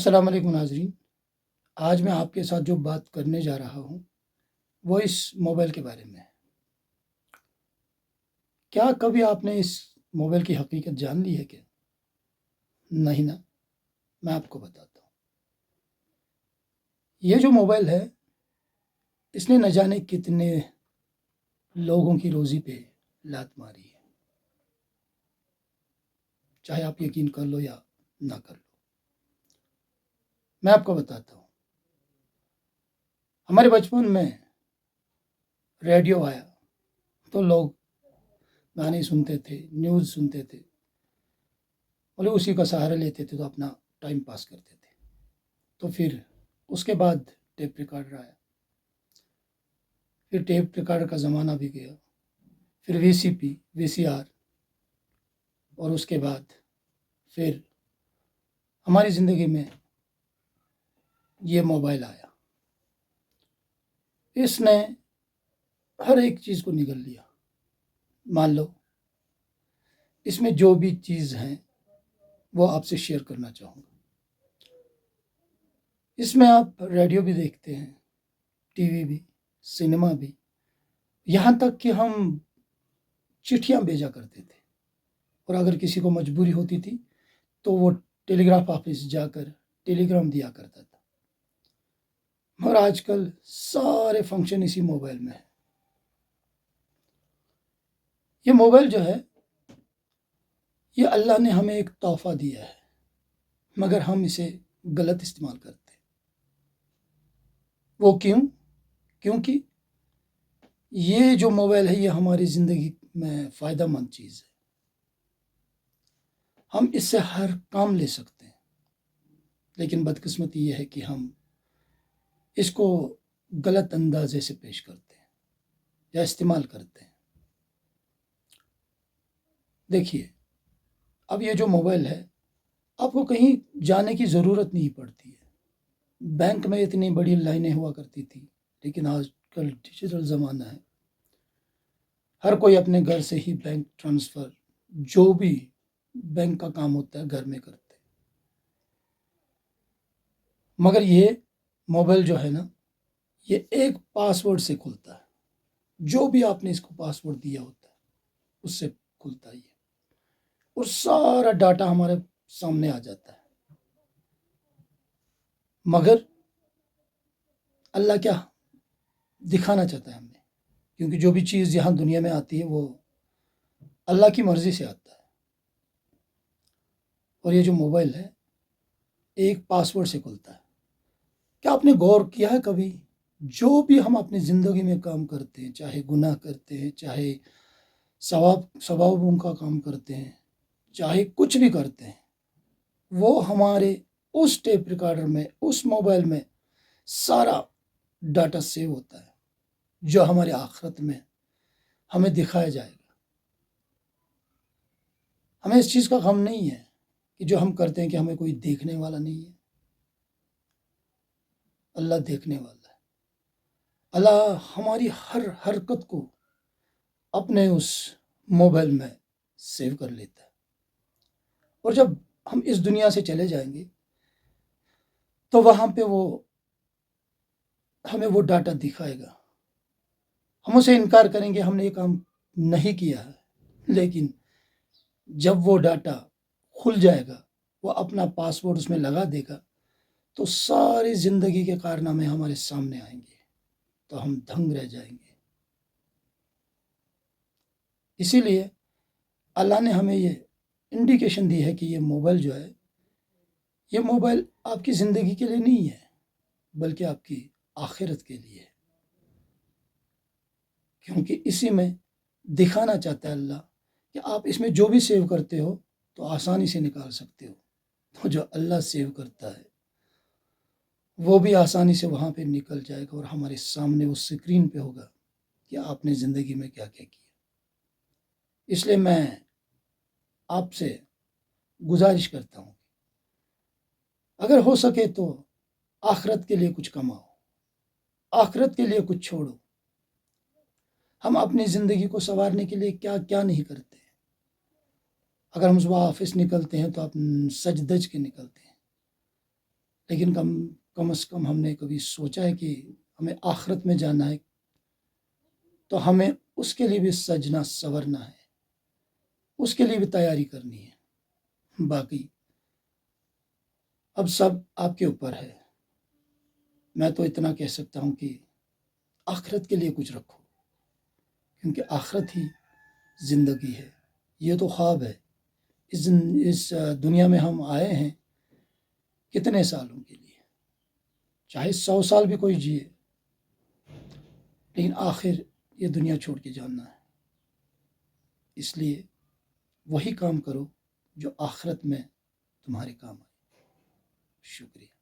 السلام علیکم ناظرین. آج میں آپ کے ساتھ جو بات کرنے جا رہا ہوں وہ اس موبائل کے بارے میں ہے. کیا کبھی آپ نے اس موبائل کی حقیقت جان لی ہے کیا؟ نہیں نا. میں آپ کو بتاتا ہوں. یہ جو موبائل ہے اس نے نہ جانے کتنے لوگوں کی روزی پہ لات ماری ہے، چاہے آپ یقین کر لو یا نہ کر لو. میں آپ کو بتاتا ہوں. ہمارے بچپن میں ریڈیو آیا تو لوگ گانے سنتے تھے، نیوز سنتے تھے، اور اسی کا سہارا لیتے تھے تو اپنا ٹائم پاس کرتے تھے. تو پھر اس کے بعد ٹیپ ریکارڈر آیا. پھر ٹیپ ریکارڈر کا زمانہ بھی گیا. پھر وی سی پی، وی سی آر، اور اس کے بعد پھر ہماری زندگی میں یہ موبائل آیا. اس نے ہر ایک چیز کو نگل لیا. مان لو اس میں جو بھی چیز ہیں وہ آپ سے شیئر کرنا چاہوں گا. اس میں آپ ریڈیو بھی دیکھتے ہیں، ٹی وی بھی، سنیما بھی، یہاں تک کہ ہم چٹھیاں بھیجا کرتے تھے، اور اگر کسی کو مجبوری ہوتی تھی تو وہ ٹیلی گراف آفس جا کر ٹیلی گرام دیا کرتا تھا. مگر آج کل سارے فنکشن اسی موبائل میں ہیں. یہ موبائل جو ہے یہ اللہ نے ہمیں ایک تحفہ دیا ہے، مگر ہم اسے غلط استعمال کرتے ہیں. وہ کیوں؟ کیونکہ یہ جو موبائل ہے یہ ہماری زندگی میں فائدہ مند چیز ہے. ہم اس سے ہر کام لے سکتے ہیں، لیکن بدقسمتی یہ ہے کہ ہم اس کو غلط اندازے سے پیش کرتے ہیں یا استعمال کرتے ہیں. دیکھیے، اب یہ جو موبائل ہے آپ کو کہیں جانے کی ضرورت نہیں پڑتی ہے. بینک میں اتنی بڑی لائنیں ہوا کرتی تھی، لیکن آج کل ڈیجیٹل زمانہ ہے. ہر کوئی اپنے گھر سے ہی بینک ٹرانسفر، جو بھی بینک کا کام ہوتا ہے گھر میں کرتے ہیں. مگر یہ موبائل جو ہے نا یہ ایک پاس ورڈ سے کھلتا ہے. جو بھی آپ نے اس کو پاس ورڈ دیا ہوتا ہے اس سے کھلتا ہے یہ، اور سارا ڈاٹا ہمارے سامنے آ جاتا ہے. مگر اللہ کیا دکھانا چاہتا ہے ہمیں، کیونکہ جو بھی چیز یہاں دنیا میں آتی ہے وہ اللہ کی مرضی سے آتا ہے. اور یہ جو موبائل ہے ایک پاس ورڈ سے کھلتا ہے. کیا آپ نے غور کیا ہے کبھی؟ جو بھی ہم اپنی زندگی میں کام کرتے ہیں، چاہے گناہ کرتے ہیں، چاہے ثوابوں کا کام کرتے ہیں، چاہے کچھ بھی کرتے ہیں، وہ ہمارے اس ٹیپ ریکارڈر میں، اس موبائل میں سارا ڈاٹا سیو ہوتا ہے، جو ہمارے آخرت میں ہمیں دکھایا جائے گا. ہمیں اس چیز کا غم نہیں ہے کہ جو ہم کرتے ہیں کہ ہمیں کوئی دیکھنے والا نہیں ہے. اللہ دیکھنے والا ہے. اللہ ہماری ہر حرکت کو اپنے اس موبائل میں سیو کر لیتا ہے. اور جب ہم اس دنیا سے چلے جائیں گے تو وہاں پہ وہ ہمیں وہ ڈاٹا دکھائے گا. ہم اسے انکار کریں گے، ہم نے یہ کام نہیں کیا ہے. لیکن جب وہ ڈاٹا کھل جائے گا، وہ اپنا پاس ورڈ اس میں لگا دے گا، تو ساری زندگی کے کارنامے ہمارے سامنے آئیں گے، تو ہم دھنگ رہ جائیں گے. اسی لیے اللہ نے ہمیں یہ انڈیکیشن دی ہے کہ یہ موبائل جو ہے یہ موبائل آپ کی زندگی کے لیے نہیں ہے، بلکہ آپ کی آخرت کے لیے ہے. کیونکہ اسی میں دکھانا چاہتا ہے اللہ کہ آپ اس میں جو بھی سیو کرتے ہو تو آسانی سے نکال سکتے ہو. تو جو اللہ سیو کرتا ہے وہ بھی آسانی سے وہاں پہ نکل جائے گا، اور ہمارے سامنے اس اسکرین پہ ہوگا کہ آپ نے زندگی میں کیا کیا کیا. اس لیے میں آپ سے گزارش کرتا ہوں، اگر ہو سکے تو آخرت کے لیے کچھ کماؤ، آخرت کے لیے کچھ چھوڑو. ہم اپنی زندگی کو سنوارنے کے لیے کیا کیا نہیں کرتے. اگر ہم صبح آفس نکلتے ہیں تو آپ سج دج کے نکلتے ہیں، لیکن کم از کم ہم نے کبھی سوچا ہے کہ ہمیں آخرت میں جانا ہے تو ہمیں اس کے لیے بھی سجنا سنورنا ہے، اس کے لیے بھی تیاری کرنی ہے۔ باقی اب سب آپ کے اوپر ہے۔ میں تو اتنا کہہ سکتا ہوں کہ آخرت کے لیے کچھ رکھو، کیونکہ آخرت ہی زندگی ہے۔ یہ تو خواب ہے۔ اس دنیا میں ہم آئے ہیں کتنے سالوں کے لیے، چاہے 100 سال بھی کوئی جیے، لیکن آخر یہ دنیا چھوڑ کے جانا ہے۔ اس لیے وہی کام کرو جو آخرت میں تمہارے کام آئے۔ شکریہ۔